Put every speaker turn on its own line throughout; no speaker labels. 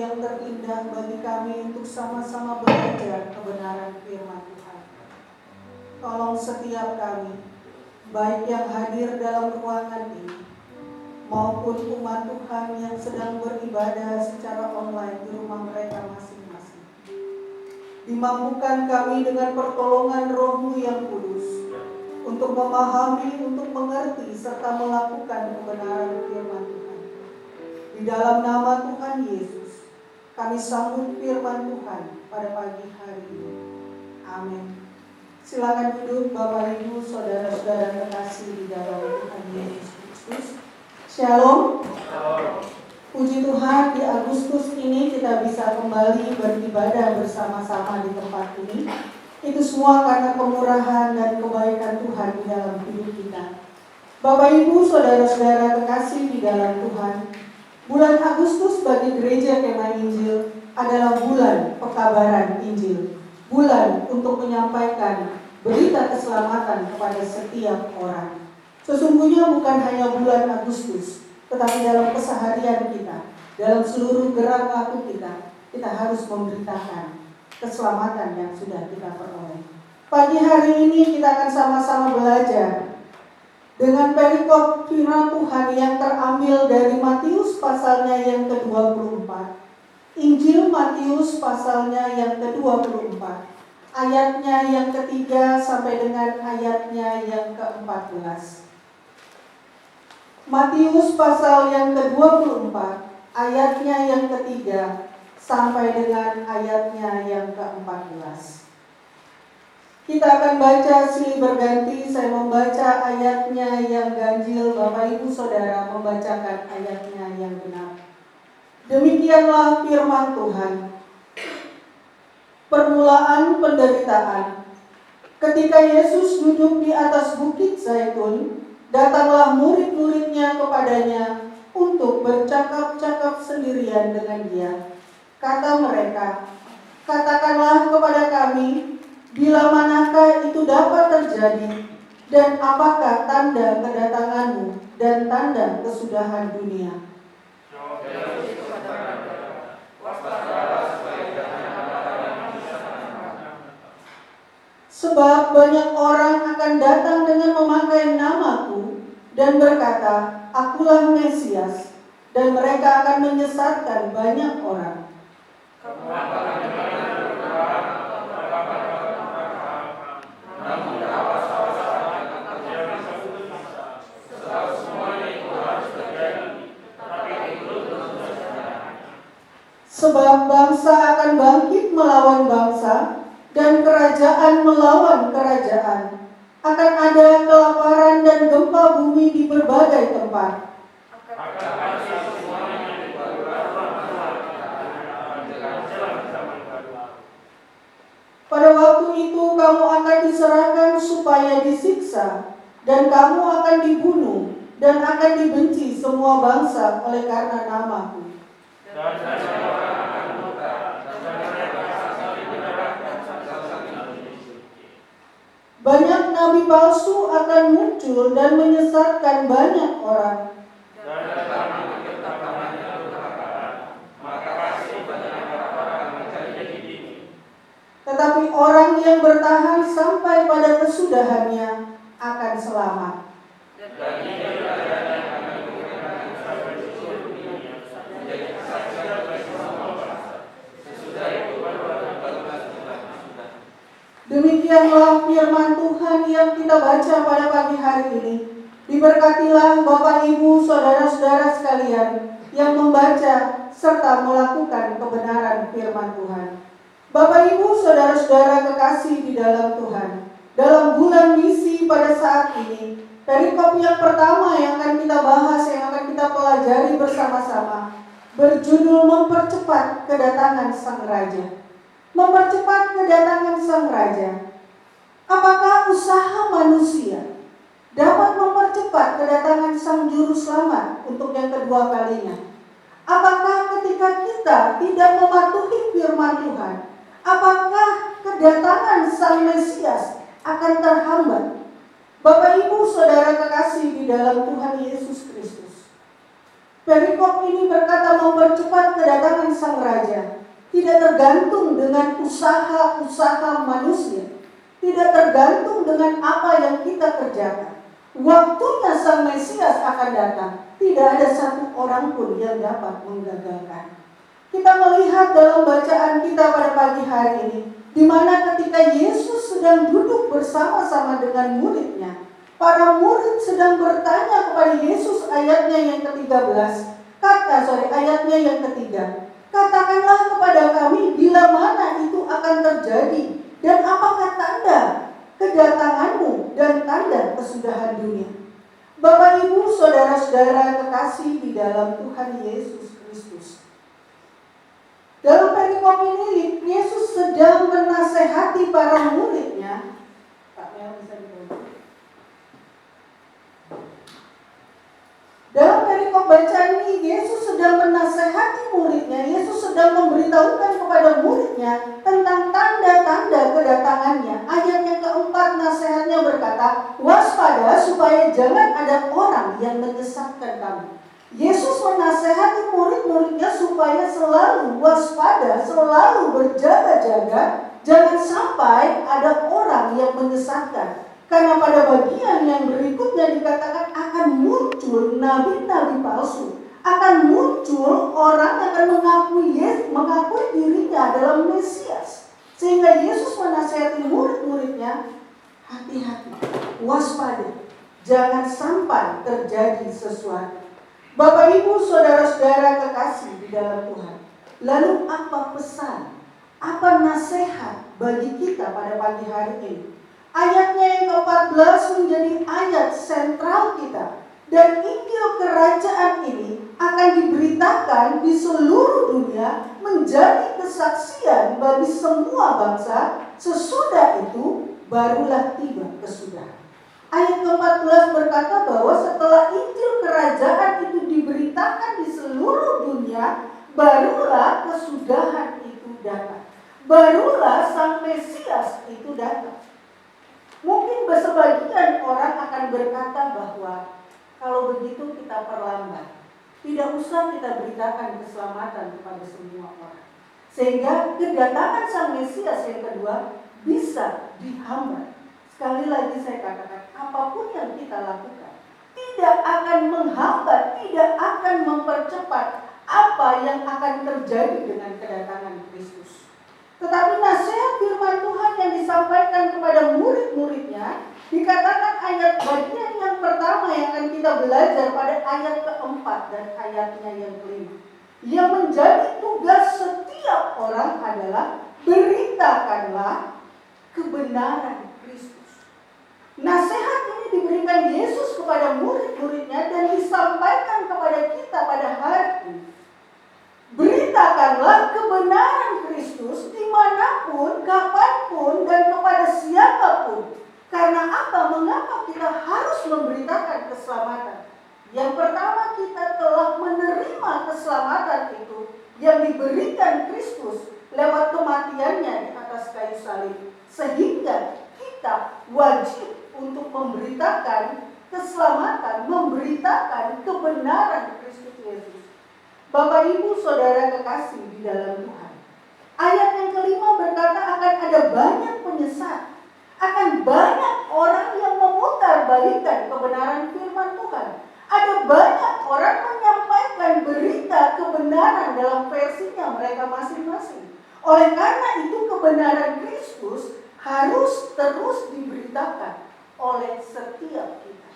yang terindah bagi kami untuk sama-sama belajar kebenaran firman Tuhan. Tolong setiap kami, baik yang hadir dalam ruangan ini, maupun umat Tuhan yang sedang beribadah secara online di rumah mereka masing-masing. Dimampukan kami dengan pertolongan Roh-Mu yang kudus, untuk memahami, untuk mengerti, serta melakukan kebenaran firman Tuhan. Di dalam nama Tuhan Yesus, kami sambut firman Tuhan pada pagi hari ini. Amin. Silakan duduk Bapak Ibu, saudara-saudara terkasih di dalam Tuhan Yesus Kristus. Shalom. Puji Tuhan, di Agustus ini kita bisa kembali beribadah bersama-sama di tempat ini. Itu semua karena kemurahan dan kebaikan Tuhan di dalam hidup kita. Bapak Ibu, saudara-saudara terkasih di dalam Tuhan, bulan Agustus bagi Gereja Kemah Injil adalah bulan pekabaran Injil. Bulan untuk menyampaikan berita keselamatan kepada setiap orang. Sesungguhnya bukan hanya bulan Agustus, tetapi dalam keseharian kita, dalam seluruh gerak waktu kita harus memberitakan keselamatan yang sudah kita peroleh. Pagi hari ini kita akan sama-sama belajar dengan perikop firman Tuhan yang terambil dari Matius pasalnya yang ke-24. Injil Matius pasalnya yang ke-24. Ayatnya yang ketiga sampai dengan ayatnya yang ke-14. Matius pasal yang ke-24, ayatnya yang ketiga sampai dengan ayatnya yang ke-14. Kita akan baca silih berganti, saya membaca ayatnya yang ganjil, Bapak Ibu Saudara membacakan ayatnya yang benar. Demikianlah firman Tuhan. Permulaan penderitaan. Ketika Yesus duduk di atas bukit Zaitun, datanglah murid-muridnya kepadanya untuk bercakap-cakap sendirian dengan dia. Kata mereka, "Katakanlah kepada kami, bila manakah itu dapat terjadi, dan apakah tanda kedatanganmu dan tanda kesudahan dunia?" Sebab banyak orang akan datang dengan memakai namaku dan berkata, "Akulah Mesias," dan mereka akan menyesatkan banyak orang. Sebab bangsa akan bangkit melawan bangsa, dan kerajaan melawan kerajaan. Akan ada kelaparan dan gempa bumi di berbagai tempat. Pada waktu itu kamu akan diserahkan supaya disiksa, dan kamu akan dibunuh, dan akan dibenci semua bangsa oleh karena namaku. Banyak nabi palsu akan muncul dan menyesatkan banyak orang. Tetapi orang yang bertahan sampai pada kesudahannya akan selamat. Demikianlah firman Tuhan yang kita baca pada pagi hari ini. Diberkatilah Bapak Ibu saudara-saudara sekalian yang membaca serta melakukan kebenaran firman Tuhan. Bapak Ibu saudara-saudara kekasih di dalam Tuhan, dalam bulan misi pada saat ini, perikop yang pertama yang akan kita bahas, yang akan kita pelajari bersama-sama, berjudul mempercepat kedatangan Sang Raja. Mempercepat kedatangan Sang Raja. Apakah usaha manusia dapat mempercepat kedatangan Sang Juru Selamat untuk yang kedua kalinya? Apakah ketika kita tidak mematuhi firman Tuhan, apakah kedatangan Sang Mesias akan terhambat? Bapak Ibu saudara kekasih di dalam Tuhan Yesus Kristus, Perikop ini berkata mempercepat kedatangan Sang Raja. Tidak tergantung dengan usaha-usaha manusia. Tidak tergantung dengan apa yang kita kerjakan. Waktunya Sang Mesias akan datang. Tidak ada satu orang pun yang dapat menggagalkan. Kita melihat dalam bacaan kita pada pagi hari ini, di mana ketika Yesus sedang duduk bersama-sama dengan muridnya, para murid sedang bertanya kepada Yesus ayatnya yang ke-13. Ayatnya yang ketiga. Katakanlah kepada kami bila mana itu akan terjadi dan apakah tanda kedatanganmu dan tanda kesudahan dunia. Bapak, Ibu, saudara-saudara kekasih di dalam Tuhan Yesus Kristus. Dalam perikop ini Yesus sedang menasehati para muridnya. Dalam perikop bacaan ini Yesus sedang menasehati muridnya. Yesus sedang memberitahukan kepada muridnya tentang tanda-tanda kedatangannya. Ayat yang keempat nasihatnya berkata, waspada supaya jangan ada orang yang menyesatkan kamu. Yesus menasehati murid-muridnya supaya selalu waspada, selalu berjaga-jaga, jangan sampai ada orang yang menyesatkan. Karena pada bagian yang berikutnya dikatakan akan muncul nabi-nabi palsu, akan muncul orang yang akan mengakui dirinya adalah Mesias. Sehingga Yesus menasihati murid-muridnya, hati-hati, waspada, jangan sampai terjadi sesuatu. Bapak, Ibu, saudara-saudara kekasih di dalam Tuhan. Lalu apa pesan, apa nasihat bagi kita pada pagi hari ini? Ayatnya yang ke-14 menjadi ayat sentral kita. Dan Injil kerajaan ini akan diberitakan di seluruh dunia menjadi kesaksian bagi semua bangsa. Sesudah itu barulah tiba kesudahan. Ayat ke-14 berkata bahwa setelah Injil kerajaan itu diberitakan di seluruh dunia, barulah kesudahan itu datang. Barulah Sang Mesias itu datang. Mungkin sebagian orang akan berkata bahwa kalau begitu kita perlambat. Tidak usah kita beritakan keselamatan kepada semua orang. Sehingga kedatangan Sang Mesias yang kedua bisa dihambat. Sekali lagi saya katakan, apapun yang kita lakukan tidak akan menghambat, tidak akan mempercepat apa yang akan terjadi dengan kedatangan Kristus. Tetapi nasihat firman Tuhan yang disampaikan kepada murid-muridnya, dikatakan ayat bagian yang pertama yang akan kita belajar pada ayat keempat dan ayatnya yang kelima. Yang menjadi tugas setiap orang adalah beritakanlah kebenaran Kristus. Nasihat ini diberikan Yesus kepada murid-muridnya dan disampaikan kepada kita pada hari ini. Beritakanlah kebenaran Kristus dimanapun, kapanpun, dan kepada siapapun. Karena apa? Mengapa kita harus memberitakan keselamatan? Yang pertama, kita telah menerima keselamatan itu yang diberikan Kristus lewat kematiannya di atas kayu salib. Sehingga kita wajib untuk memberitakan keselamatan, memberitakan kebenaran Kristus Yesus. Bapak, Ibu, saudara kekasih di dalam Tuhan. Ayat yang kelima berkata akan ada banyak penyesat. Akan banyak orang yang memutarbalikkan kebenaran firman Tuhan. Ada banyak orang menyampaikan berita kebenaran dalam versinya mereka masing-masing. Oleh karena itu kebenaran Kristus harus terus diberitakan oleh setiap kita.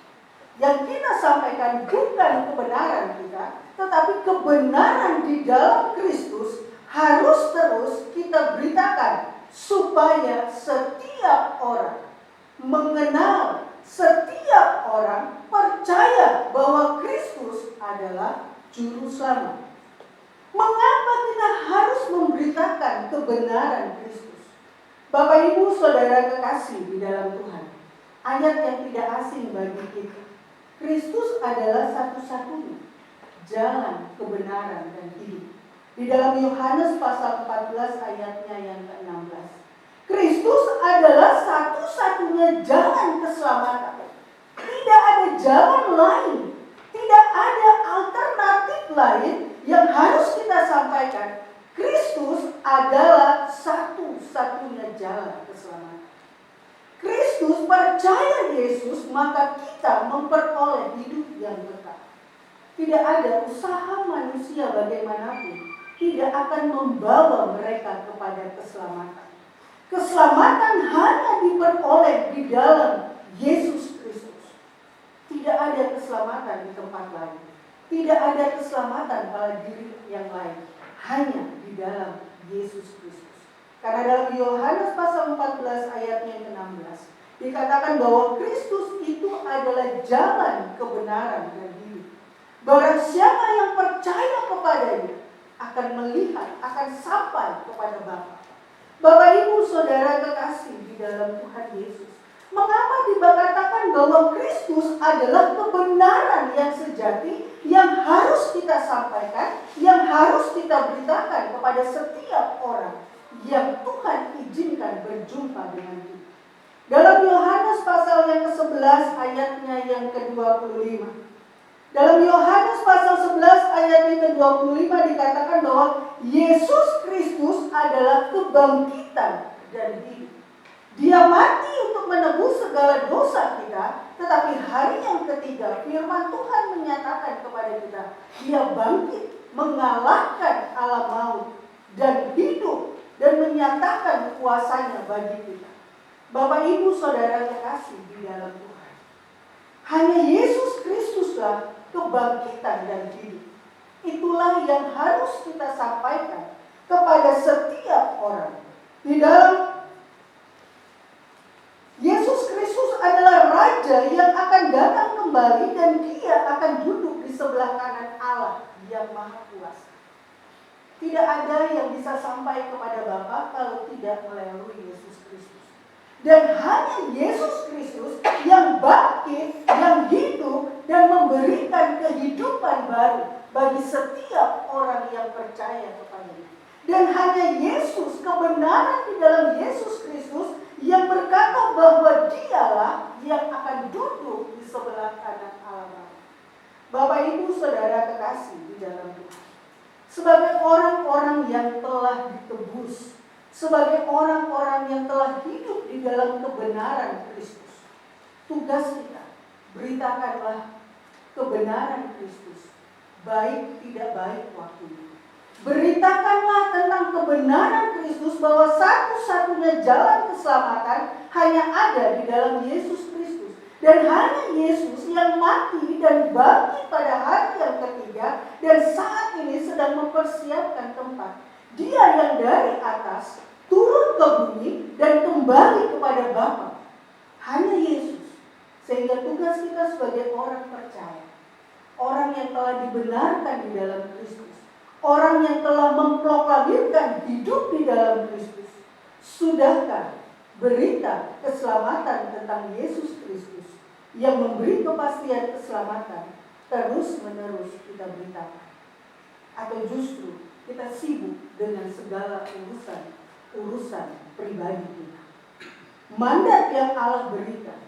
Yang kita sampaikan bukan kebenaran kita, tetapi kebenaran di dalam Kristus harus terus kita beritakan supaya setiap orang mengenal, setiap orang percaya bahwa Kristus adalah juru selamat. Mengapa kita harus memberitakan kebenaran Kristus? Bapak, Ibu, saudara kekasih di dalam Tuhan, ayat yang tidak asing bagi kita. Kristus adalah satu-satunya jalan kebenaran dan hidup. Di dalam Yohanes pasal 14 ayatnya yang ke-16. Kristus adalah satu-satunya jalan keselamatan. Tidak ada jalan lain. Tidak ada alternatif lain yang harus kita sampaikan, Kristus adalah satu-satunya jalan keselamatan. Kristus, percaya Yesus, maka kita memperoleh hidup yang kekal. Tidak ada usaha manusia bagaimanapun tidak akan membawa mereka kepada keselamatan. Keselamatan hanya diperoleh di dalam Yesus Kristus. Tidak ada keselamatan di tempat lain. Tidak ada keselamatan pada diri yang lain. Hanya di dalam Yesus Kristus. Karena dalam Yohanes pasal 14 ayatnya yang ke-16 dikatakan bahwa Kristus itu adalah jalan kebenaran dan hidup. Barang siapa yang percaya kepadanya akan melihat, akan sampai kepada Bapa. Bapak Ibu Saudara kekasih di dalam Tuhan Yesus, mengapa dikatakan bahwa Kristus adalah kebenaran yang sejati yang harus kita sampaikan, yang harus kita beritakan kepada setiap orang yang Tuhan izinkan berjumpa dengan kita. Dalam Yohanes pasal yang ke-11 ayatnya yang ke-25. Dalam Yohanes pasal 11 ayat yang ke-25 dikatakan bahwa Yesus Kristus adalah kebangkitan dan hidup. Dia mati untuk menebus segala dosa kita, tetapi hari yang ketiga firman Tuhan menyatakan kepada kita, dia bangkit mengalahkan alam maut dan hidup dan menyatakan kuasanya bagi kita. Bapak Ibu Saudara kekasih di dalam Tuhan, hanya Yesus Kristuslah kebangkitan dan hidup. Itulah yang harus kita sampaikan kepada setiap orang. Di dalam Yesus Kristus adalah Raja yang akan datang kembali dan dia akan duduk di sebelah kanan Allah yang Maha Kuasa. Tidak ada yang bisa sampai kepada Bapa kalau tidak melalui Yesus Kristus. Dan hanya Yesus Kristus yang bangkit, yang hidup dan memberikan kehidupan baru bagi setiap orang yang percaya kepadanya. Dan hanya Yesus, kebenaran di dalam Yesus Kristus yang berkata bahwa dialah yang akan duduk di sebelah kanan Allah. Bapak Ibu Saudara kekasih di dalam Tuhan, sebagai orang-orang yang telah ditebus, sebagai orang-orang yang telah hidup di dalam kebenaran Kristus, tugas kita beritakanlah kebenaran Kristus, baik tidak baik waktunya. Beritakanlah tentang kebenaran Kristus bahwa satu-satunya jalan keselamatan hanya ada di dalam Yesus Kristus. Dan hanya Yesus yang mati dan bangkit pada hari yang ketiga dan saat ini sedang mempersiapkan tempat. Dia yang dari atas turun ke bumi dan kembali kepada Bapa. Hanya Yesus. Sehingga tugas kita sebagai orang percaya, orang yang telah dibenarkan di dalam Kristus, orang yang telah memproklamirkan hidup di dalam Kristus, sudahkah berita keselamatan tentang Yesus Kristus yang memberi kepastian keselamatan terus-menerus kita beritakan? Atau justru kita sibuk dengan segala urusan pribadi kita? Mandat yang Allah berikan,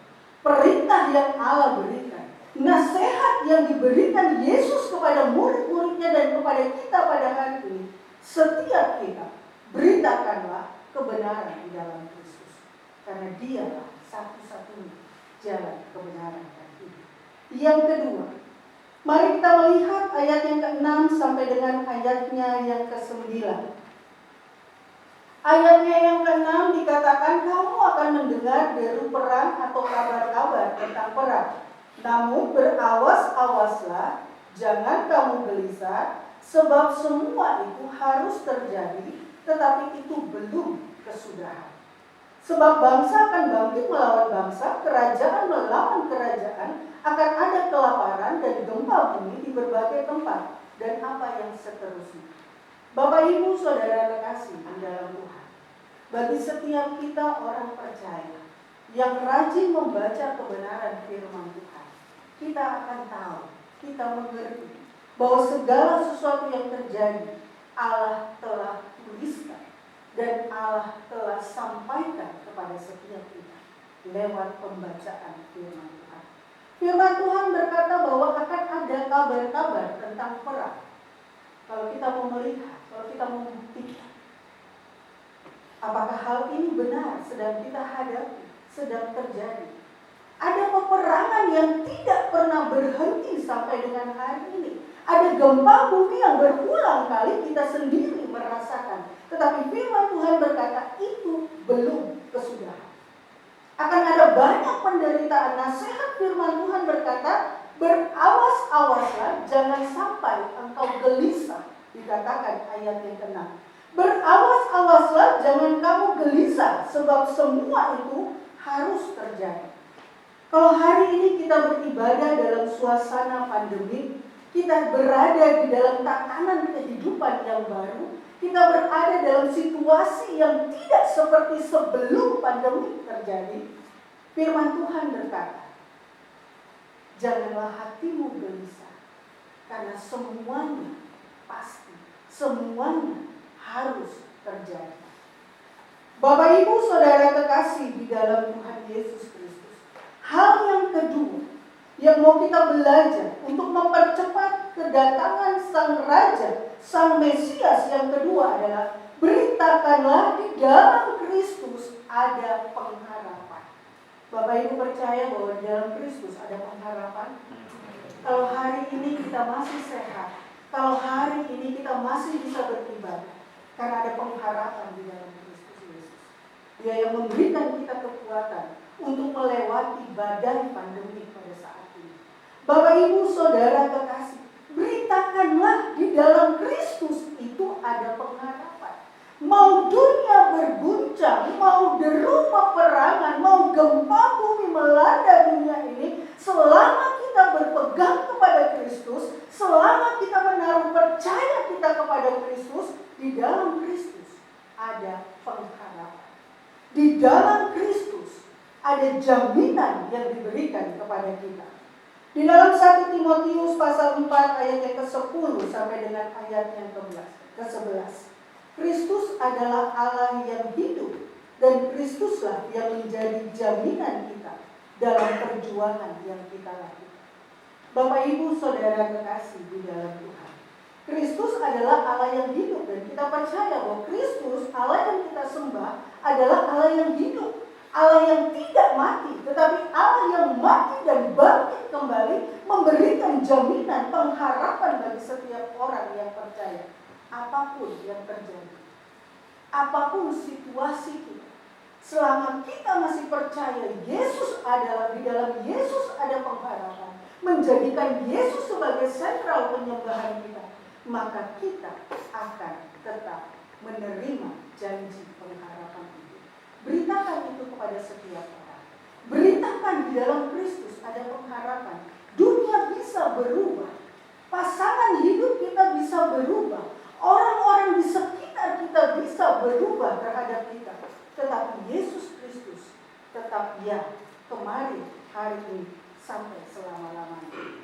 perintah yang Allah berikan, nasihat yang diberikan Yesus kepada murid-muridnya dan kepada kita pada hari ini, setiap kita beritakanlah kebenaran di dalam Kristus, karena dialah satu-satunya jalan kebenaran dan hidup. Yang kedua, mari kita melihat ayat yang ke-6 sampai dengan ayatnya yang ke-9. Ayatnya yang ke-6 dikatakan, kamu akan mendengar deru perang atau kabar-kabar tentang perang. Namun berawas-awaslah, jangan kamu gelisah, sebab semua itu harus terjadi, tetapi itu belum kesudahan. Sebab bangsa akan bangkit melawan bangsa, kerajaan melawan kerajaan, akan ada kelaparan dan gempa bumi di berbagai tempat, dan apa yang seterusnya. Bapak Ibu Saudara kekasih di dalam Tuhan, bagi setiap kita orang percaya yang rajin membaca kebenaran firman Tuhan, kita akan tahu, kita mengerti bahwa segala sesuatu yang terjadi Allah telah tuliskan dan Allah telah sampaikan kepada setiap kita lewat pembacaan firman Tuhan. Firman Tuhan berkata bahwa akan ada kabar-kabar tentang perang. Kalau kita mau melihat, kalau kita mau membuktikan, apakah hal ini benar sedang kita hadapi, sedang terjadi. Ada peperangan yang tidak pernah berhenti sampai dengan hari ini. Ada gempa bumi yang berulang kali kita sendiri merasakan. Tetapi firman Tuhan berkata itu belum kesudahan. Akan ada banyak penderitaan. Nasihat firman Tuhan berkata, berawas-awaslah jangan sampai engkau gelisah. Dikatakan ayat yang ke-6. Berawas-awaslah jangan kamu gelisah, sebab semua itu harus terjadi. Kalau hari ini kita beribadah dalam suasana pandemi, kita berada di dalam tatanan kehidupan yang baru, kita berada dalam situasi yang tidak seperti sebelum pandemi terjadi. Firman Tuhan berkata, janganlah hatimu gelisah, karena semuanya pasti, semuanya harus terjadi. Bapak Ibu Saudara kekasih di dalam Tuhan Yesus Kristus, hal yang kedua yang mau kita belajar untuk mempercepat kedatangan Sang Raja, Sang Mesias yang kedua adalah beritakanlah di dalam Kristus ada pengharapan. Bapak Ibu percaya bahwa di dalam Kristus ada pengharapan? Kalau hari ini kita masih sehat, kalau hari ini kita masih bisa beribadah, karena ada pengharapan di dalam Kristus Yesus. Dia yang memberikan kita kekuatan untuk melewati badai pandemi pada saat ini. Bapak Ibu Saudara kekasih, beritakanlah di dalam Kristus itu ada pengharapan. Mau dunia berguncang, mau deru peperangan, mau gempa bumi melanda dunia ini, selama kita berpegang kepada Kristus, selama kita menaruh percaya kita kepada Kristus, di dalam Kristus ada pengharapan. Di dalam Kristus ada jaminan yang diberikan kepada kita. Di dalam 1 Timotius pasal 4 ayat yang ke-10 sampai dengan ayat yang ke-11. Kristus adalah Allah yang hidup dan Kristuslah yang menjadi jaminan kita dalam perjuangan yang kita lakukan. Bapak Ibu Saudara kekasih di dalam Tuhan, Kristus adalah Allah yang hidup dan kita percaya bahwa Kristus, Allah yang kita sembah, adalah Allah yang hidup. Allah yang tidak mati, tetapi Allah yang mati dan bangkit kembali, memberikan jaminan pengharapan bagi setiap orang yang percaya. Apapun yang terjadi, apapun situasi kita, selama kita masih percaya Yesus adalah, di dalam Yesus ada pengharapan, menjadikan Yesus sebagai sentral penyembahan kita, maka kita akan tetap menerima janji pengharapan itu. Beritakan itu kepada setiap orang. Beritakan di dalam Kristus ada pengharapan. Dunia bisa berubah. Pasangan hidup kita bisa berubah. Orang-orang di sekitar kita bisa berubah terhadap kita. Tetapi Yesus Kristus tetap Dia kemarin, hari ini, sampai selama-lamanya.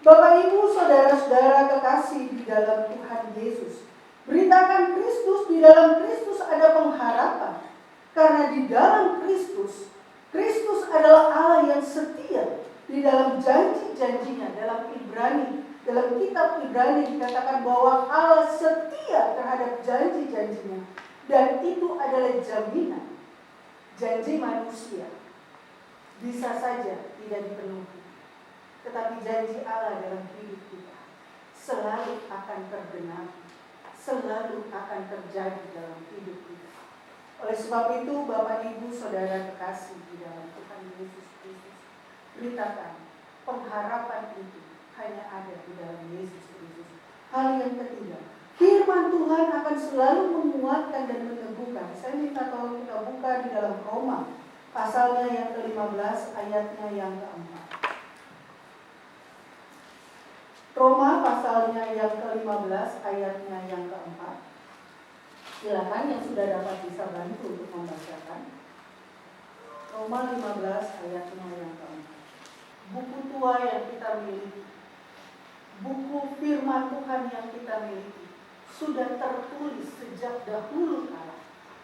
Bapak Ibu Saudara-saudara kekasih di dalam Tuhan Yesus, beritakan Kristus, di dalam Kristus ada pengharapan. Karena di dalam Kristus, Kristus adalah Allah yang setia. Di dalam janji-janjinya, dalam kitab Ibrani dikatakan bahwa Allah setia terhadap janji-janjinya. Dan itu adalah jaminan. Janji manusia bisa saja tidak dipenuhi, tetapi janji Allah dalam hidup kita selalu akan tergenapi, selalu akan terjadi dalam hidup kita. Oleh sebab itu, Bapak Ibu Saudara kekasih di dalam Tuhan Yesus Kristus, beritakan pengharapan itu hanya ada di dalam Yesus Kristus. Hal yang ketiga, firman Tuhan akan selalu menguatkan dan meneguhkan. Saya minta tolong kita buka di dalam Roma, pasalnya yang ke-15, ayatnya yang ke-4. Roma pasalnya yang ke-15, ayatnya yang ke-4. Silakan yang sudah dapat bisa bantu untuk membacakan. Roma 15 ayatnya yang ke-4. Buku tua yang kita miliki, buku firman Tuhan yang kita miliki, sudah tertulis sejak dahulu kala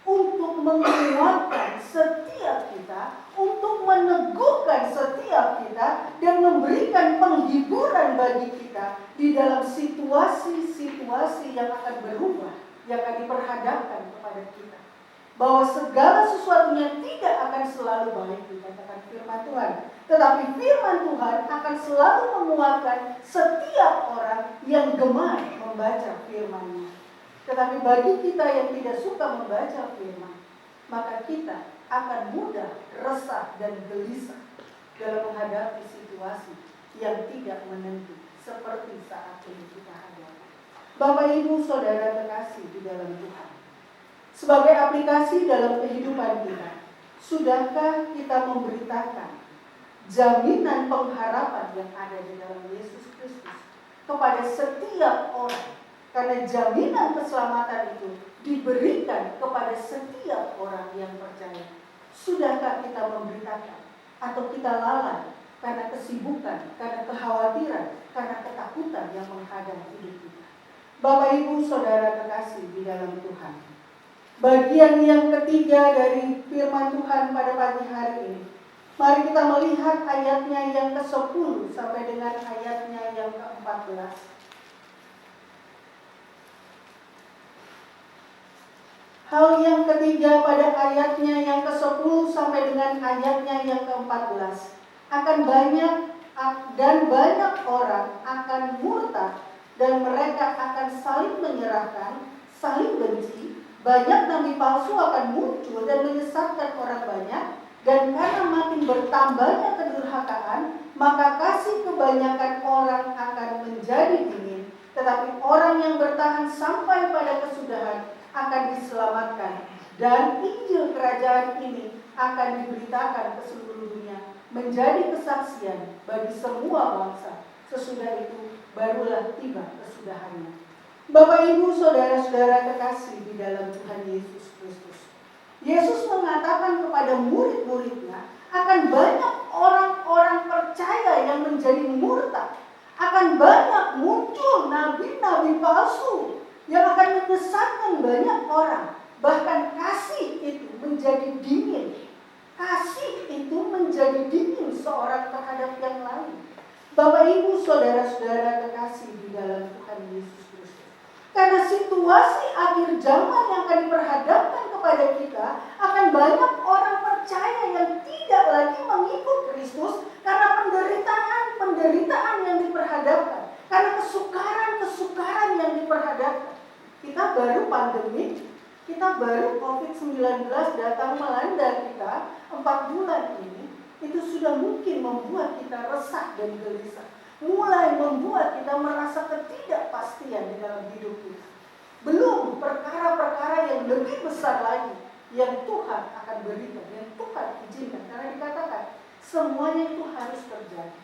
untuk menguatkan setiap kita, untuk meneguhkan setiap kita, dan memberikan penghiburan bagi kita di dalam situasi-situasi yang akan berubah, yang akan diperhadapkan kepada kita. Bahwa segala sesuatunya tidak akan selalu baik, dikatakan firman Tuhan. Tetapi firman Tuhan akan selalu menguatkan setiap orang yang gemar membaca firman-Nya. Tetapi bagi kita yang tidak suka membaca firman, maka kita akan mudah resah dan gelisah dalam menghadapi situasi yang tidak menentu seperti saat ini kita hadapi. Bapak Ibu Saudara terkasih di dalam Tuhan, sebagai aplikasi dalam kehidupan kita, sudahkah kita memberitakan jaminan pengharapan yang ada di dalam Yesus Kristus kepada setiap orang? Karena jaminan keselamatan itu diberikan kepada setiap orang yang percaya. Sudahkah kita memberitakan? Atau kita lalai karena kesibukan, karena kekhawatiran, karena ketakutan yang menghadang hidup kita? Bapak Ibu Saudara terkasih di dalam Tuhan, bagian yang ketiga dari firman Tuhan pada pagi hari ini, mari kita melihat ayatnya yang ke-10 sampai dengan ayatnya yang ke-14. Hal yang ketiga pada ayatnya yang ke-10 sampai dengan ayatnya yang ke-14, akan banyak orang akan murtad dan mereka akan saling menyerahkan, saling benci. Banyak nabi palsu akan muncul dan menyesatkan orang banyak, dan karena makin bertambahnya kedurhakaan, maka kasih kebanyakan orang akan menjadi dingin. Tetapi orang yang bertahan sampai pada kesudahan akan diselamatkan, dan Injil kerajaan ini akan diberitakan ke seluruh dunia, menjadi kesaksian bagi semua bangsa. Sesudah itu barulah tiba kesudahannya. Bapak Ibu Saudara-saudara terkasih di dalam Tuhan Yesus Kristus, Yesus mengatakan kepada murid-muridnya, akan banyak orang-orang percaya yang menjadi murtad, akan banyak muncul nabi-nabi palsu yang akan menyesatkan banyak orang. Bahkan kasih itu menjadi dingin. Kasih itu menjadi dingin seorang terhadap yang lain. Bapak Ibu Saudara-saudara terkasih di dalam Tuhan Yesus Kristus, karena situasi akhir zaman yang akan diperhadapkan kepada kita, akan banyak orang percaya yang tidak lagi mengikut Kristus karena penderitaan yang diperhadapkan, karena kesukaran yang diperhadapkan. Kita baru pandemi, kita baru COVID-19 datang melanda kita 4 bulan ini, itu sudah mungkin membuat kita resah dan gelisah. Mulai membuat kita merasa ketidakpastian di dalam hidup kita. Belum perkara-perkara yang lebih besar lagi yang Tuhan akan berikan, yang Tuhan izinkan. Karena dikatakan semuanya itu harus terjadi.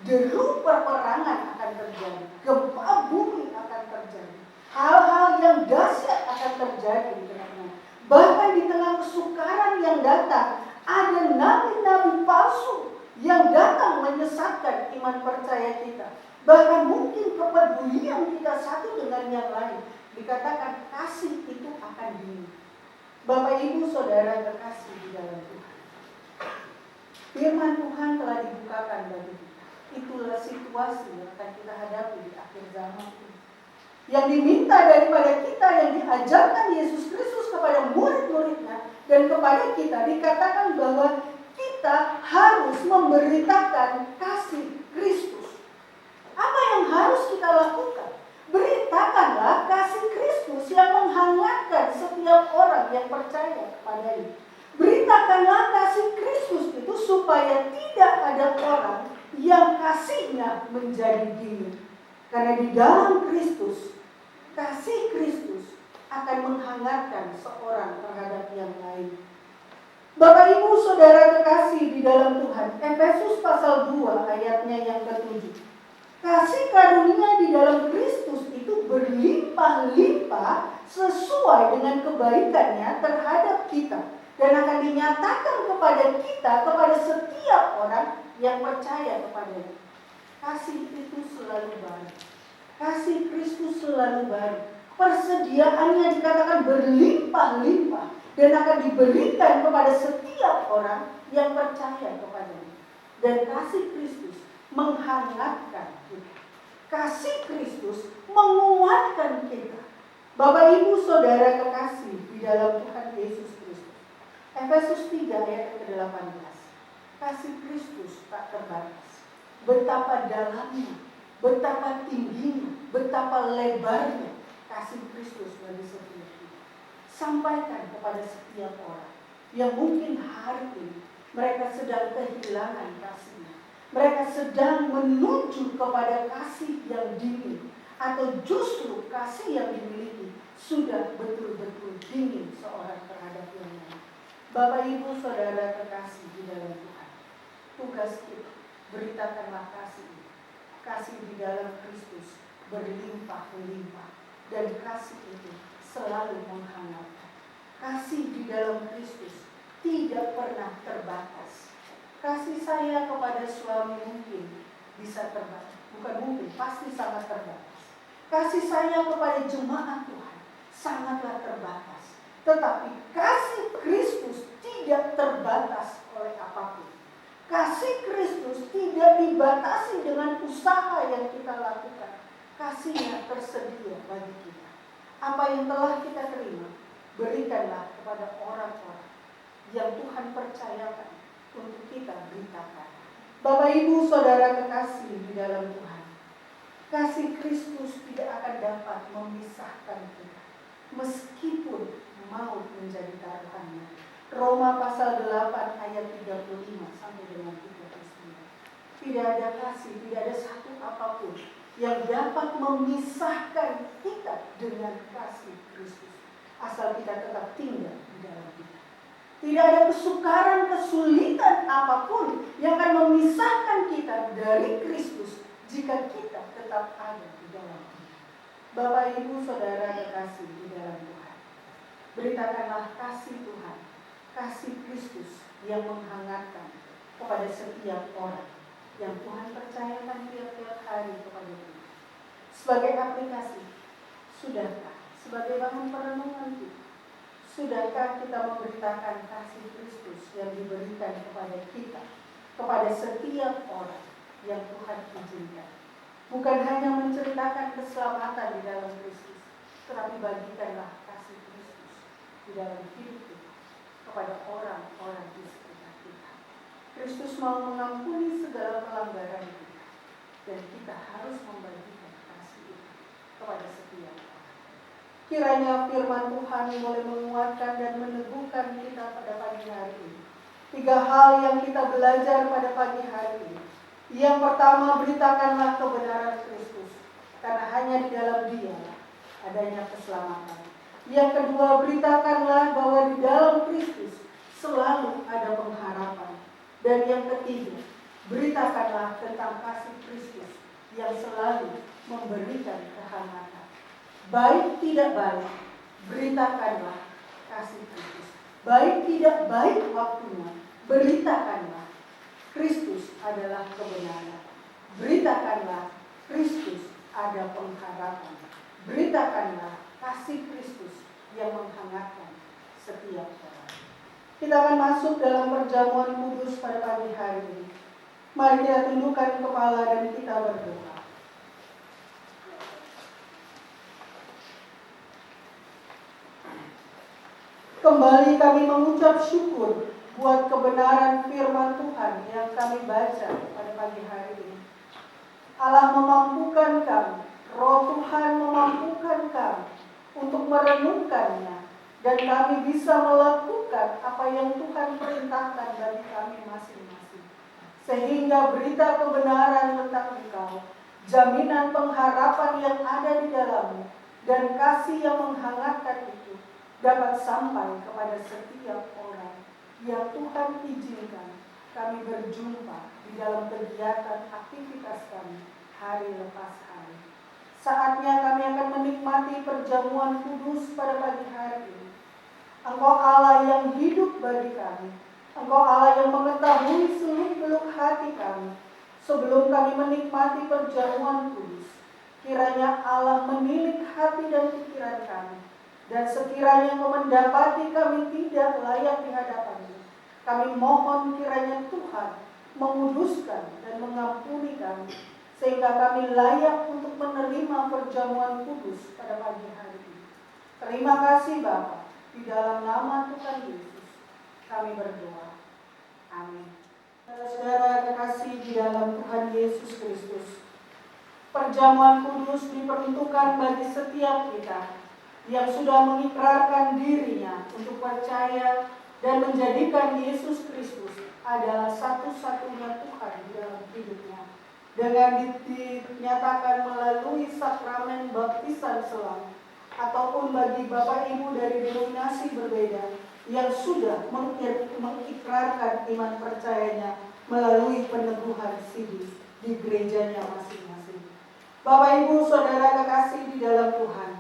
Deru peperangan akan terjadi, gempa bumi akan terjadi. Hal-hal yang dahsyat akan terjadi di tengah-tengah. Bahkan di tengah kesukaran yang datang, ada nabi-nabi palsu yang datang menyesatkan iman percaya kita. Bahkan mungkin kepedulian kita satu dengan yang lain. Dikatakan kasih itu akan dingin. Bapak Ibu Saudara terkasih di dalam Tuhan, firman Tuhan telah dibukakan bagi kita. Itulah situasi yang akan kita hadapi di akhir zaman ini. Yang diminta daripada kita, yang diajarkan Yesus Kristus kepada murid-muridnya dan kepada kita, dikatakan bahwa kita harus memberitakan kasih Kristus. Apa yang harus kita lakukan? Beritakanlah kasih Kristus yang menghangatkan setiap orang yang percaya kepadanya. Beritakanlah kasih Kristus itu supaya tidak ada orang yang kasihnya menjadi dingin. Karena di dalam Kristus, kasih Kristus akan menghangatkan seorang terhadap yang lain. Bapak Ibu Saudara terkasih di dalam Tuhan, Efesus pasal 2 ayatnya yang ke-7. Kasih karunia di dalam Kristus itu berlimpah-limpah sesuai dengan kebaikannya terhadap kita, dan akan dinyatakan kepada kita, kepada setiap orang yang percaya kepadanya. Kasih itu selalu baru. Kasih Kristus selalu baru. Persediaannya dikatakan berlimpah-limpah. dan akan diberikan kepada setiap orang yang percaya kepadanya. Dan kasih Kristus menghangatkan kita. Kasih Kristus menguatkan kita. Bapak Ibu Saudara kekasih di dalam Tuhan Yesus Kristus. Efesus 3 ayat ke-18. Kasih Kristus tak terbatas. Betapa dalamnya, betapa tingginya, betapa lebarnya kasih Kristus bagi setiap kita. Sampaikan kepada setiap orang yang mungkin hari ini mereka sedang kehilangan kasihnya. Mereka sedang menuju kepada kasih yang dingin, atau justru kasih yang dimiliki sudah betul-betul dingin seorang terhadap yang lain. Bapak Ibu Saudara kekasih di dalam Tuhan, tugas kita beritakanlah kasih. Kasih di dalam Kristus berlimpah-limpah, dan kasih itu selalu menghangatkan. Kasih di dalam Kristus tidak pernah terbatas. Kasih saya kepada suami mungkin bisa terbatas, bukan mungkin, pasti sangat terbatas. Kasih saya kepada jemaat Tuhan sangatlah terbatas. Tetapi kasih Kristus tidak terbatas oleh apapun. Kasih Kristus tidak dibatasi dengan usaha yang kita lakukan. Kasihnya tersedia bagi kita. Apa yang telah kita terima, berikanlah kepada orang-orang yang Tuhan percayakan untuk kita beritakan. Bapak Ibu Saudara kekasih di dalam Tuhan, kasih Kristus tidak akan dapat memisahkan kita meskipun maut menjadi taruhannya. Roma pasal 8 ayat 35 sampai dengan 39. Tidak ada kasih, tidak ada satu apapun yang dapat memisahkan kita dengan kasih Kristus, asal kita tetap tinggal di dalam kita. Tidak ada kesukaran, kesulitan apapun yang akan memisahkan kita dari Kristus jika kita tetap ada di dalam dia. Bapak Ibu Saudara kekasih di dalam Tuhan, beritakanlah kasih Tuhan, kasih Kristus yang menghangatkan kepada setiap orang yang Tuhan percayakan tiap-tiap hari kepada kita. Sebagai aplikasi, sudahkah? Sebagai bahan perenungan kita, sudahkah kita memberitakan kasih Kristus yang diberikan kepada kita, kepada setiap orang yang Tuhan izinkan? Bukan hanya menceritakan keselamatan di dalam Kristus, tetapi bagikanlah kasih Kristus di dalam hidup kita kepada orang-orang di sekitar kita. Kristus mau mengampuni segala pelanggaran kita, dan kita harus membagikan kasih itu kepada setiap orang. Kiranya firman Tuhan boleh menguatkan dan meneguhkan kita pada pagi hari ini. 3 hal yang kita belajar pada pagi hari ini. Yang pertama, beritakanlah kebenaran Kristus, karena hanya di dalam Dia adanya keselamatan. Yang kedua, beritakanlah bahwa di dalam Kristus selalu ada pengharapan. Dan yang ketiga, beritakanlah tentang kasih Kristus yang selalu memberikan kehangatan. Baik tidak baik, beritakanlah kasih Kristus. Baik tidak baik waktunya, beritakanlah Kristus adalah kebenaran. Beritakanlah Kristus ada pengharapan. Beritakanlah kasih Kristus yang menghangatkan setiap orang. Kita akan masuk dalam perjamuan kudus pada pagi hari ini. Mari kita tundukkan kepala dan kita berdoa. Kembali kami mengucap syukur buat kebenaran firman Tuhan yang kami baca pada pagi hari ini. Allah memampukan kami, Roh Tuhan memampukan kami untuk merenungkannya, dan kami bisa melakukan apa yang Tuhan perintahkan bagi kami masing-masing. Sehingga berita kebenaran tentang Engkau, jaminan pengharapan yang ada di dalammu, dan kasih yang menghangatkan itu dapat sampai kepada setiap orang yang Tuhan izinkan kami berjumpa di dalam kegiatan aktivitas kami hari lepas hari. Saatnya kami akan menikmati perjamuan kudus pada pagi hari ini. Engkau Allah yang hidup bagi kami. Engkau Allah yang mengetahui seluk-beluk hati kami. Sebelum kami menikmati perjamuan kudus, kiranya Allah menilik hati dan pikiran kami, Dan sekiranya Engkau mendapati kami tidak layak di hadapan-Mu, kami mohon kiranya Tuhan menguduskan dan mengampuni kami, sehingga kami layak untuk menerima perjamuan kudus pada pagi hari ini. Terima kasih Bapa, di dalam nama Tuhan Yesus kami berdoa. Amin. Saudara kekasih di dalam Tuhan Yesus Kristus, perjamuan kudus diperuntukkan bagi setiap kita yang sudah mengikrarkan dirinya untuk percaya dan menjadikan Yesus Kristus adalah satu-satunya Tuhan di dalam hidupnya, dengan dinyatakan melalui sakramen baptisan selam, ataupun bagi Bapak Ibu dari denominasi berbeda yang sudah mengikrarkan iman percayanya melalui peneguhan sidis di gerejanya masing-masing. Bapak Ibu saudara kekasih di dalam Tuhan,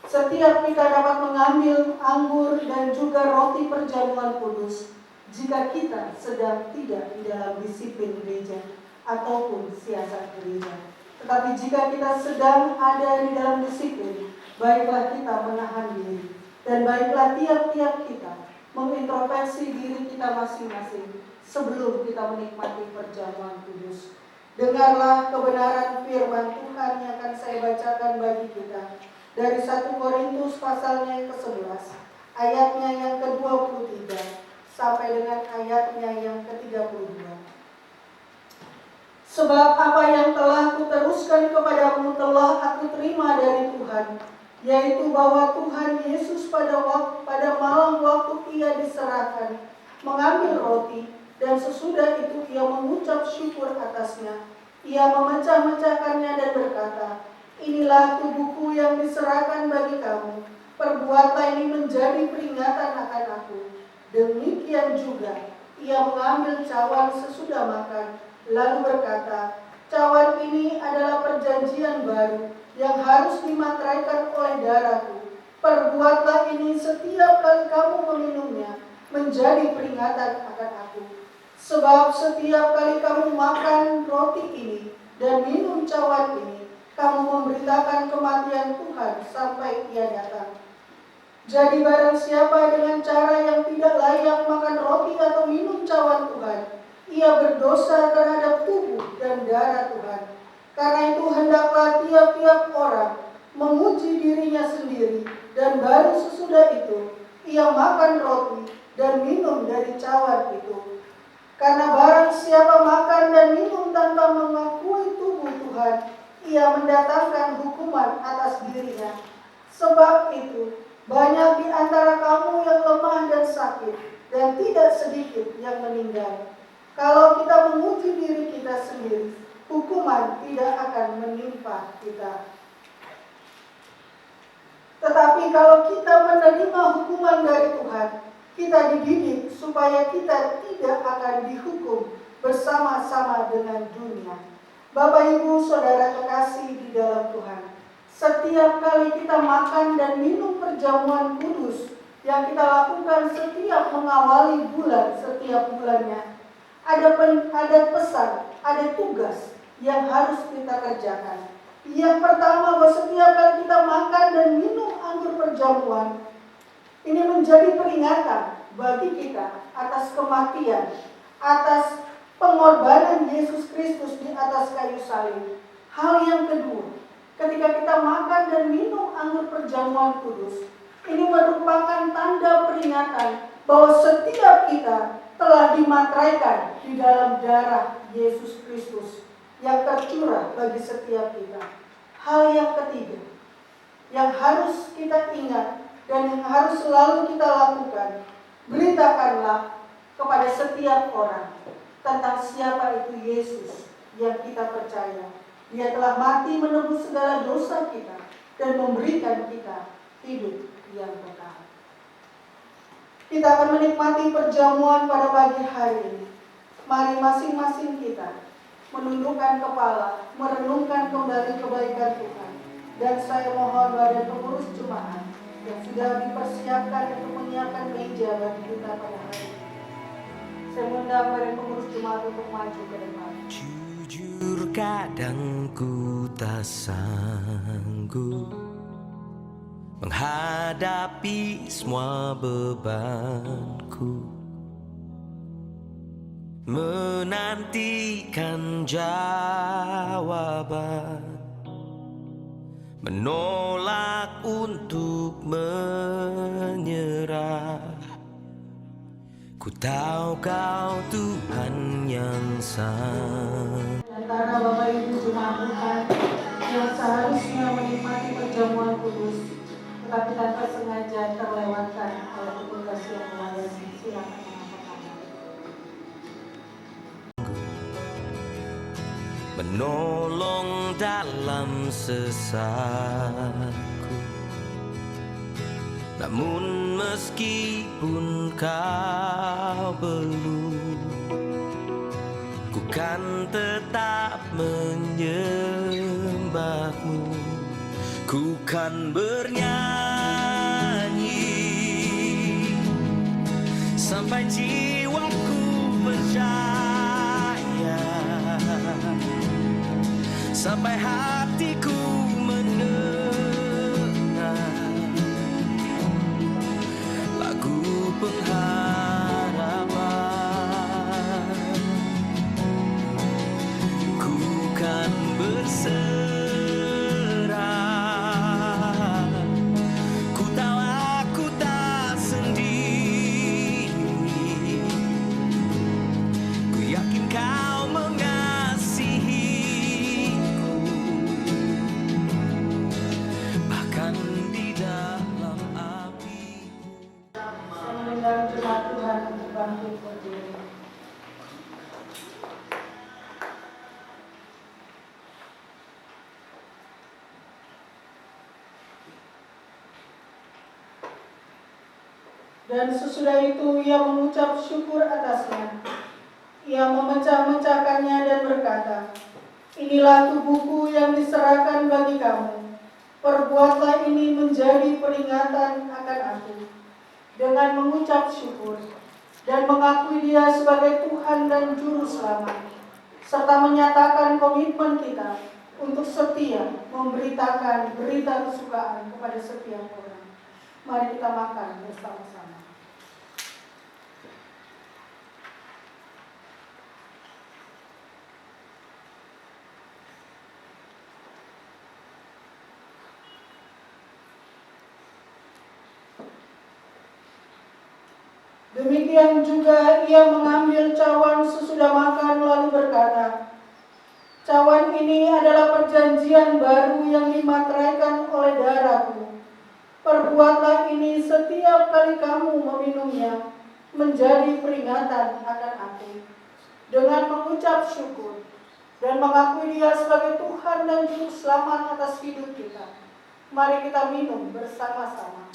setiap kita dapat mengambil anggur dan juga roti perjamuan kudus jika kita sedang tidak di dalam disiplin gereja ataupun siasat gereja. Tetapi jika kita sedang ada di dalam disiplin, baiklah kita menahan diri, dan baiklah tiap-tiap kita mengintrospeksi diri kita masing-masing sebelum kita menikmati perjamuan kudus. Dengarlah kebenaran firman Tuhan yang akan saya bacakan bagi kita dari 1 Korintus pasalnya yang ke-11, ayatnya yang ke-23 sampai dengan ayatnya yang ke-32. Sebab apa yang telah kuteruskan kepadamu telah aku terima dari Tuhan, yaitu bahwa Tuhan Yesus pada malam waktu Ia diserahkan, mengambil roti, dan sesudah itu Ia mengucap syukur atasnya. Ia memecah-mecahkannya dan berkata, "Inilah tubuhku yang diserahkan bagi kamu. Perbuatlah ini menjadi peringatan akan aku." Demikian juga Ia mengambil cawan sesudah makan, lalu berkata, "Cawan ini adalah perjanjian baru yang harus dimateraikan oleh darahku. Perbuatlah ini setiap kali kamu meminumnya, menjadi peringatan akan aku. Sebab setiap kali kamu makan roti ini dan minum cawan ini, kamu memberitakan kematian Tuhan sampai Ia datang. Jadi barang siapa dengan cara yang tidak layak makan roti atau minum cawan Tuhan, ia berdosa terhadap tubuh dan darah Tuhan. Karena itu hendaklah tiap-tiap orang memuji dirinya sendiri, dan baru sesudah itu ia makan roti dan minum dari cawan itu. Karena barang siapa makan dan minum tanpa mengakui tubuh Tuhan, ia mendatangkan hukuman atas dirinya. Sebab itu banyak di antara kamu yang lemah dan sakit, dan tidak sedikit yang meninggal. Kalau kita memuji diri kita sendiri, hukuman tidak akan menimpa kita. Tetapi kalau kita menerima hukuman dari Tuhan, kita dididik supaya kita tidak akan dihukum bersama-sama dengan dunia. Bapak Ibu saudara kekasih di dalam Tuhan, setiap kali kita makan dan minum perjamuan kudus yang kita lakukan setiap mengawali bulan setiap bulannya, ada pesan, ada tugas yang harus kita kerjakan. Yang pertama, bahwa setiap kali kita makan dan minum anggur perjamuan, ini menjadi peringatan bagi kita atas kematian, atas pengorbanan Yesus Kristus di atas kayu salib. Hal yang kedua, ketika kita makan dan minum anggur perjamuan kudus, ini merupakan tanda peringatan bahwa setiap kita telah dimateraikan di dalam darah Yesus Kristus yang tercurah bagi setiap kita. Hal yang ketiga yang harus kita ingat dan yang harus selalu kita lakukan, beritakanlah kepada setiap orang tentang siapa itu Yesus yang kita percaya. Dia telah mati menebus segala dosa kita dan memberikan kita hidup yang kekal. Kita akan menikmati perjamuan pada pagi hari ini. Mari masing-masing kita menundukkan kepala, merenungkan kembali kebaikan Tuhan. Dan saya mohon badan pengurus jemaat yang sudah dipersiapkan untuk menyiapkan meja bagi kita pada hari ini. Saya mengundang badan pengurus jemaat untuk maju ke depan.
Jujur kadang ku tak sanggup menghadapi semua bebanku, menantikan jawaban, menolak untuk menyerah. Ku tahu Kau Tuhan yang sang.
Antara Bapak Ibu Jemaat Tuhan yang seharusnya menikmati perjamuan kudus, tetapi tanpa sengaja terlewatkan oleh petugas yang melayani. Silakan mengatakan.
Menolong dalam sesatku, namun meskipun Kau belum, ku kan tetap menyembah-Mu. Ku kan bernyanyi sampai jiwaku percaya, sampai hatiku mendengar lagu pengharapan. Ku kan berserah, ku tahu aku tak sendiri, ku yakin Kau mengasihiku, bahkan di dalam api.
Saya mengundang jemaat Tuhan untuk bangkit berdiri. Dan sesudah itu ia mengucap syukur atasnya. Ia memecah-mecahkannya dan berkata, "Inilah tubuhku yang diserahkan bagi kamu. Perbuatlah ini menjadi peringatan akan aku." Dengan mengucap syukur dan mengakui Dia sebagai Tuhan dan Juru Selamat, serta menyatakan komitmen kita untuk setia memberitakan berita kesukaan kepada setiap orang. Mari kita makan bersama-sama. Demikian juga ia mengambil cawan sesudah makan lalu berkata, "Cawan ini adalah perjanjian baru yang dimateraikan oleh darahku. Perbuatlah ini setiap kali kamu meminumnya menjadi peringatan akan aku." Dengan mengucap syukur dan mengakui Dia sebagai Tuhan dan Juru Selamat atas hidup kita, mari kita minum bersama-sama.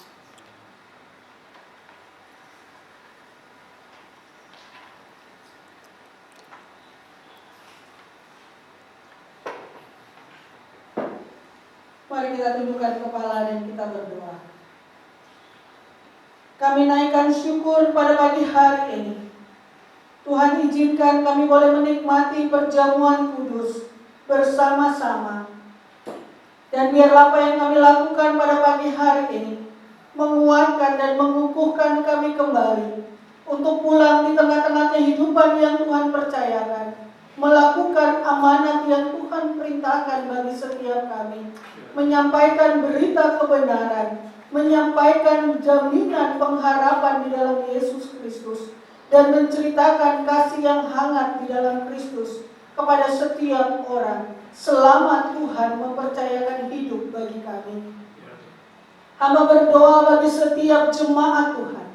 Mari kita tundukkan kepala dan kita berdoa. Kami naikkan syukur pada pagi hari ini. Tuhan izinkan kami boleh menikmati perjamuan kudus bersama-sama. Dan biarlah apa yang kami lakukan pada pagi hari ini menguatkan dan mengukuhkan kami kembali untuk pulang di tengah-tengah kehidupan yang Tuhan percayakan, melakukan amanat yang Tuhan perintahkan bagi setiap kami, menyampaikan berita kebenaran, menyampaikan jaminan pengharapan di dalam Yesus Kristus, dan menceritakan kasih yang hangat di dalam Kristus kepada setiap orang selama Tuhan mempercayakan hidup bagi kami. Hamba berdoa bagi setiap jemaat Tuhan,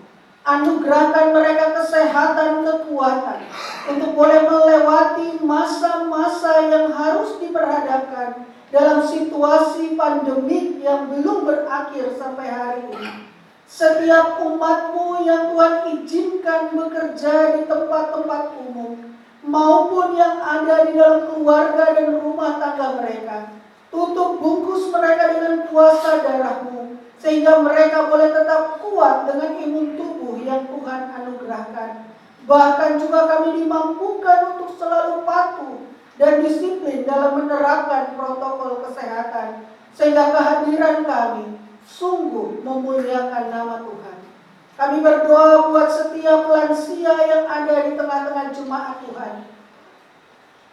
anugerahkan mereka kesehatan, kekuatan untuk boleh melewati masa-masa yang harus diperhadapkan dalam situasi pandemik yang belum berakhir sampai hari ini. Setiap umat-Mu yang Tuhan izinkan bekerja di tempat-tempat umum maupun yang ada di dalam keluarga dan rumah tangga mereka, tutup bungkus mereka dengan kuasa darah-Mu, sehingga mereka boleh tetap kuat dengan imun tubuh yang Tuhan anugerahkan. Bahkan juga kami dimampukan untuk selalu patuh dan disiplin dalam menerapkan protokol kesehatan, sehingga kehadiran kami sungguh memuliakan nama Tuhan. Kami berdoa buat setiap lansia yang ada di tengah-tengah jemaat Tuhan.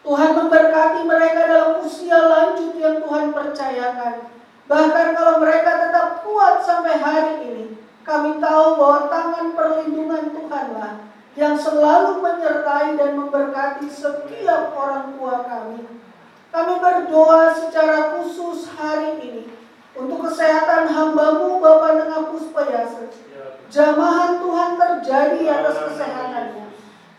Tuhan memberkati mereka dalam usia lanjut yang Tuhan percayakan. Bahkan kalau mereka tetap kuat sampai hari ini, kami tahu bahwa tangan perlindungan Tuhanlah yang selalu menyertai dan memberkati setiap orang tua kami. Kami berdoa secara khusus hari ini untuk kesehatan hamba-Mu Bapak Nengah Puspayasa. Jamahan Tuhan terjadi atas kesehatannya.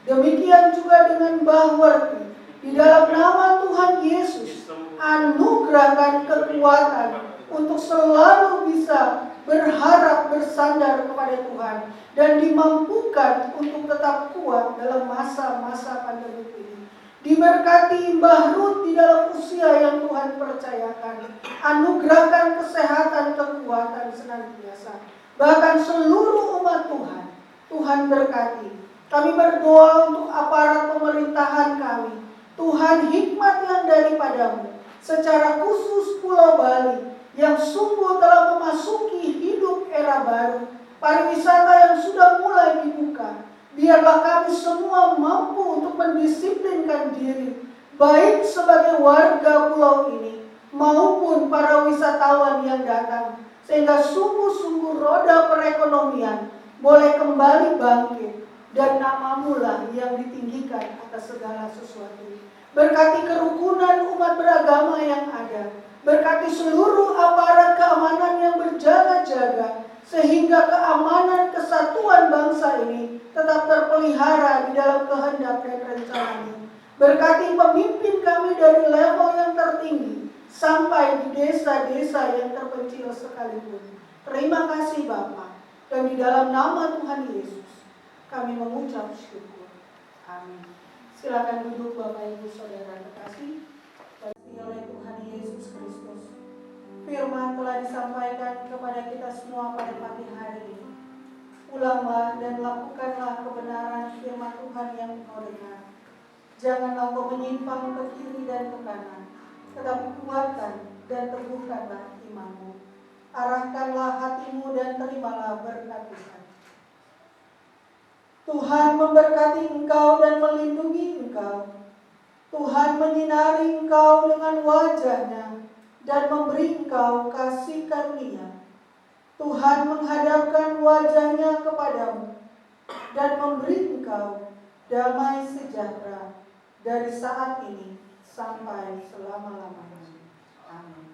Demikian juga dengan Mbah Werti. Di dalam nama Tuhan Yesus, anugerahkan kekuatan untuk selalu bisa berharap bersandar kepada Tuhan dan dimampukan untuk tetap kuat dalam masa-masa pandemi ini. Diberkati Mbah Ruth di dalam usia yang Tuhan percayakan. Anugerahkan kesehatan, kekuatan senantiasa. Bahkan seluruh umat Tuhan, Tuhan berkati. Kami berdoa untuk aparat pemerintahan kami. Tuhan, hikmat yang daripada-Mu, secara khusus Pulau Bali, yang sungguh telah memasuki hidup era baru, pariwisata yang sudah mulai dibuka. Biarlah kami semua mampu untuk mendisiplinkan diri, baik sebagai warga pulau ini, maupun para wisatawan yang datang, sehingga sungguh-sungguh roda perekonomian boleh kembali bangkit, dan nama-Mu lah yang ditinggikan atas segala sesuatu. Berkati kerukunan umat beragama yang ada. Berkati seluruh aparat keamanan yang berjaga-jaga, sehingga keamanan kesatuan bangsa ini tetap terpelihara di dalam kehendak dan rencana-Mu. Berkati pemimpin kami dari level yang tertinggi sampai di desa-desa yang terpencil sekalipun. Terima kasih Bapa. Dan di dalam nama Tuhan Yesus kami mengucap syukur. Amin. Silakan duduk Bapak Ibu Saudara terkasih. Oleh Tuhan Yesus Kristus, firman telah disampaikan kepada kita semua pada pagi hari ini. Ulanglah dan lakukanlah kebenaran firman Tuhan yang kau dengar. Janganlah kau menyimpang ke kiri dan ke kanan, tetapi kuatkan dan teguhkanlah imanmu. Arahkanlah hatimu dan terimalah berkat Tuhan. Tuhan memberkati engkau dan melindungi engkau. Tuhan menyinari engkau dengan wajah-Nya dan memberi engkau kasih karunia. Tuhan menghadapkan wajah-Nya kepadamu dan memberi engkau damai sejahtera dari saat ini sampai selama-lamanya. Amin.